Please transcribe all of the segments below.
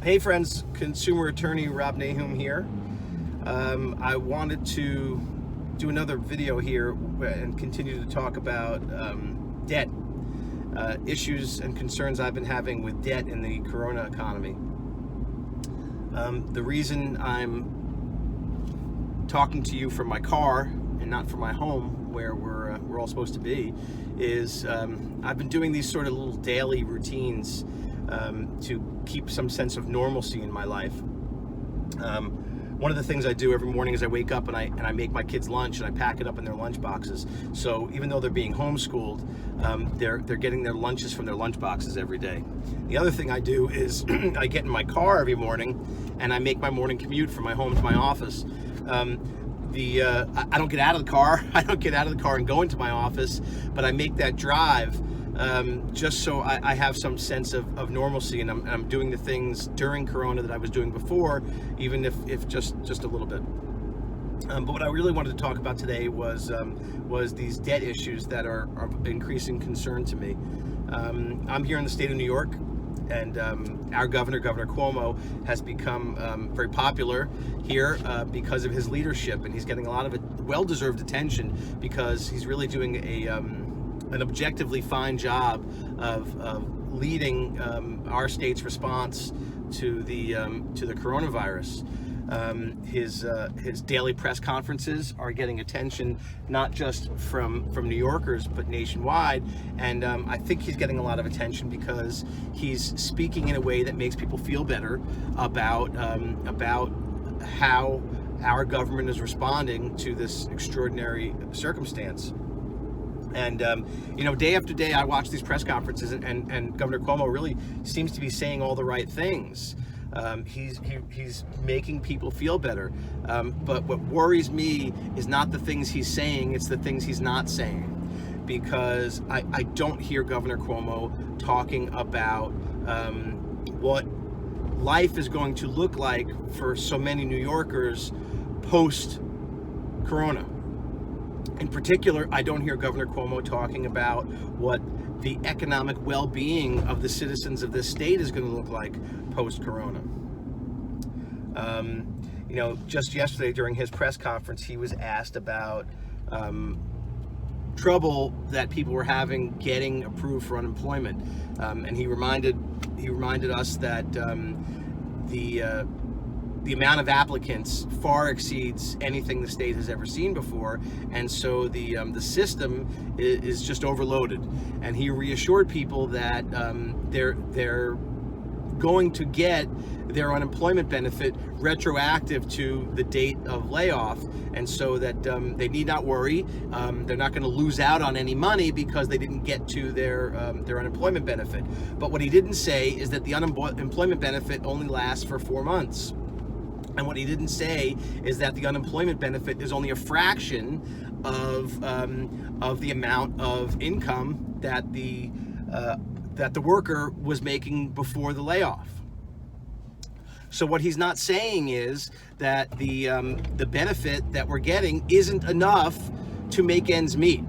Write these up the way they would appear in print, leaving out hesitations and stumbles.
Hey friends, consumer attorney Rob Nahum here. I wanted to do another video here and continue to talk about debt, issues and concerns I've been having with debt in the Corona economy. The reason I'm talking to you from my car and not from my home where we're all supposed to be is I've been doing these sort of little daily routines to keep some sense of normalcy in my life. One of the things I do every morning is I wake up and I make my kids lunch and I pack it up in their lunch boxes. So even though they're being homeschooled, they're getting their lunches from their lunch boxes every day. The other thing I do is I get in my car every morning and I make my morning commute from my home to my office. I don't get out of the car. I don't get out of the car and go into my office, but I make that drive just so I have some sense of normalcy, and I'm doing the things during Corona that I was doing before, even if just a little bit. But what I really wanted to talk about today was these debt issues that are of increasing concern to me. I'm here in the state of New York, and our Governor Cuomo, has become very popular here because of his leadership, and he's getting a lot of well-deserved attention because he's really doing an objectively fine job of leading our state's response to the coronavirus. His daily press conferences are getting attention not just from New Yorkers but nationwide, and I think he's getting a lot of attention because he's speaking in a way that makes people feel better about how our government is responding to this extraordinary circumstance. And day after day, I watch these press conferences, and Governor Cuomo really seems to be saying all the right things. He's making people feel better. But what worries me is not the things he's saying; it's the things he's not saying. Because I don't hear Governor Cuomo talking about what life is going to look like for so many New Yorkers post-Corona. In particular, I don't hear Governor Cuomo talking about what the economic well-being of the citizens of this state is going to look like post-Corona. Just yesterday during his press conference, he was asked about trouble that people were having getting approved for unemployment, and he reminded us that the amount of applicants far exceeds anything the state has ever seen before, and so the system is just overloaded. And he reassured people that they're going to get their unemployment benefit retroactive to the date of layoff, and so that they need not worry. They're not going to lose out on any money because they didn't get to their unemployment benefit. But what he didn't say is that the unemployment benefit only lasts for 4 months. And what he didn't say is that the unemployment benefit is only a fraction of the amount of income that the worker was making before the layoff. So what he's not saying is that the benefit that we're getting isn't enough to make ends meet.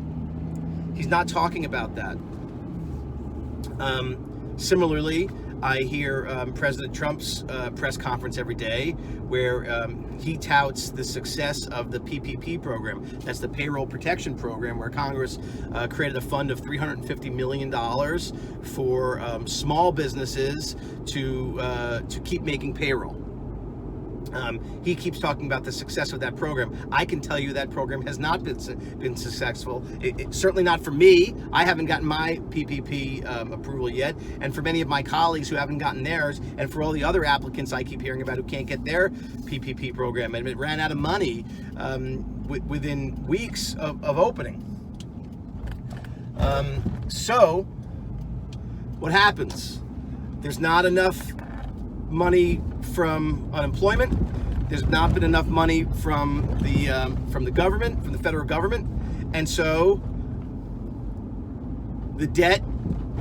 He's not talking about that. Similarly, I hear President Trump's press conference every day where he touts the success of the PPP program. That's the Payroll Protection Program, where Congress created a fund of $350 million for small businesses to keep making payroll. He keeps talking about the success of that program. I can tell you that program has not been successful. Certainly not for me. I haven't gotten my PPP approval yet, and for many of my colleagues who haven't gotten theirs, and for all the other applicants I keep hearing about who can't get their PPP program, and it ran out of money within weeks of opening. So what happens? There's not enough money from unemployment. There's not been enough money from the government, from the federal government, and so the debt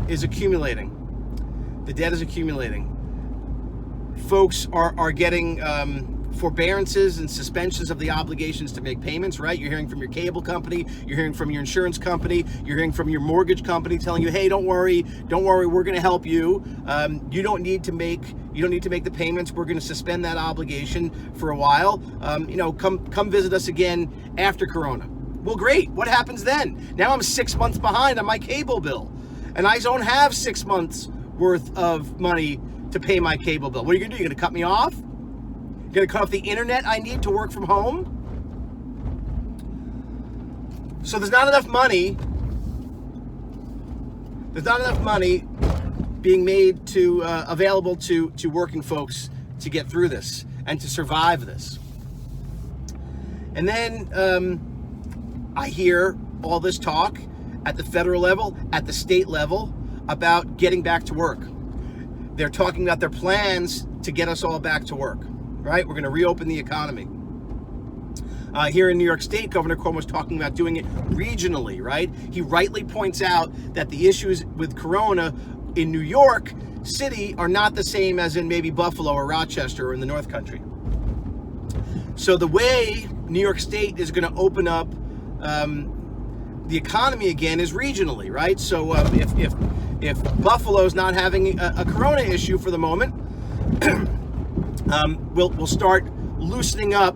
is accumulating. The debt is accumulating. Folks are getting forbearances and suspensions of the obligations to make payments, right? You're hearing from your cable company, you're hearing from your insurance company, you're hearing from your mortgage company telling you, hey, don't worry, we're going to help you. You don't need to make You don't need to make the payments. We're going to suspend that obligation for a while. Come visit us again after Corona. Well, great. What happens then? Now I'm 6 months behind on my cable bill, and I don't have 6 months worth of money to pay my cable bill. What are you going to do? You're going to cut me off? You're going to cut off the internet I need to work from home? So there's not enough money. There's not enough money being made available to working folks to get through this and to survive this. And then I hear all this talk at the federal level, at the state level, about getting back to work. They're talking about their plans to get us all back to work, right? We're going to reopen the economy. Here in New York State, Governor Cuomo is talking about doing it regionally, right? He rightly points out that the issues with Corona in New York City are not the same as in maybe Buffalo or Rochester or in the North Country. So the way New York State is going to open up the economy again is regionally, right? So if Buffalo's not having a Corona issue for the moment, we'll start loosening up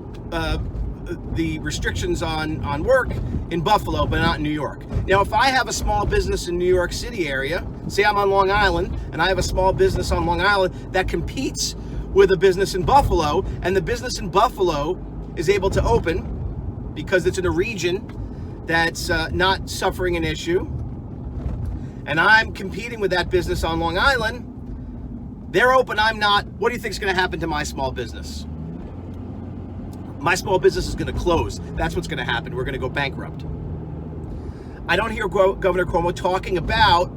the restrictions on work in Buffalo, but not in New York. Now, if I have a small business in New York City area, say I'm on Long Island, and I have a small business on Long Island that competes with a business in Buffalo, and the business in Buffalo is able to open because it's in a region that's not suffering an issue, and I'm competing with that business on Long Island, they're open, I'm not. What do you think is going to happen to my small business? My small business is going to close. That's what's going to happen. We're going to go bankrupt. I don't hear Governor Cuomo talking about,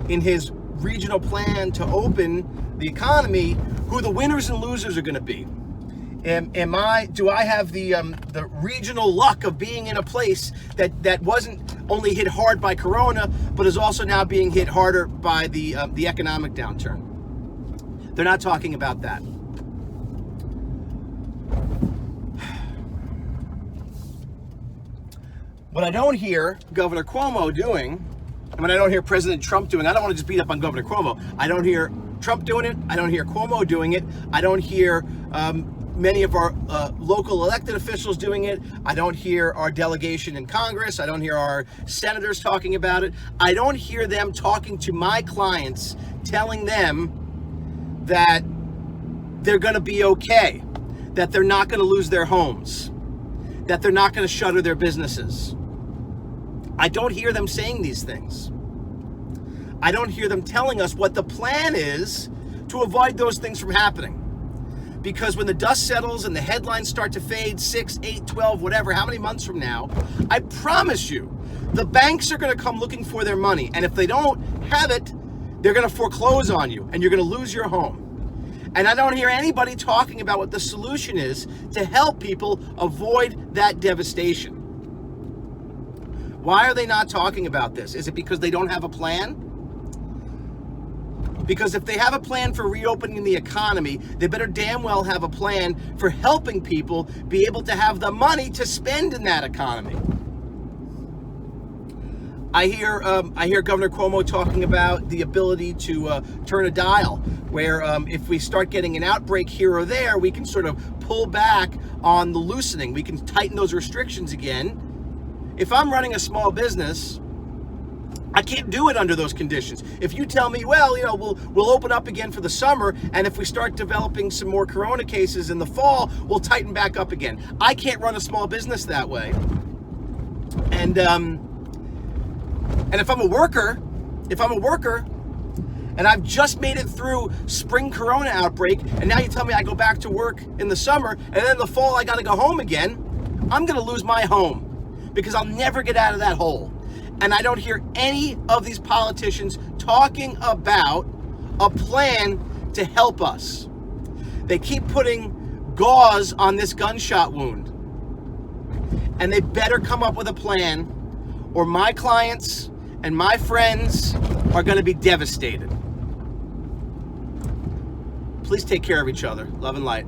in his regional plan to open the economy, who the winners and losers are going to be. Do I have the regional luck of being in a place that wasn't only hit hard by Corona, but is also now being hit harder by the economic downturn? They're not talking about that. What I don't hear Governor Cuomo doing, and what I don't hear President Trump doing, I don't want to just beat up on Governor Cuomo. I don't hear Trump doing it. I don't hear Cuomo doing it. I don't hear many of our local elected officials doing it. I don't hear our delegation in Congress. I don't hear our senators talking about it. I don't hear them talking to my clients, telling them that they're going to be okay, that they're not going to lose their homes, that they're not going to shutter their businesses. I don't hear them saying these things. I don't hear them telling us what the plan is to avoid those things from happening. Because when the dust settles and the headlines start to fade 6, 8, 12, whatever, how many months from now, I promise you, the banks are going to come looking for their money. And if they don't have it, they're going to foreclose on you and you're going to lose your home. And I don't hear anybody talking about what the solution is to help people avoid that devastation. Why are they not talking about this? Is it because they don't have a plan? Because if they have a plan for reopening the economy, they better damn well have a plan for helping people be able to have the money to spend in that economy. I hear Governor Cuomo talking about the ability to turn a dial, where if we start getting an outbreak here or there, we can sort of pull back on the loosening. We can tighten those restrictions again. If I'm running a small business, I can't do it under those conditions. If you tell me, well, we'll open up again for the summer, and if we start developing some more Corona cases in the fall, we'll tighten back up again. I can't run a small business that way. And if I'm a worker, and I've just made it through spring Corona outbreak, and now you tell me I go back to work in the summer, and then in the fall I got to go home again, I'm going to lose my home because I'll never get out of that hole. And I don't hear any of these politicians talking about a plan to help us. They keep putting gauze on this gunshot wound. And they better come up with a plan, or my clients and my friends are going to be devastated. Please take care of each other. Love and light.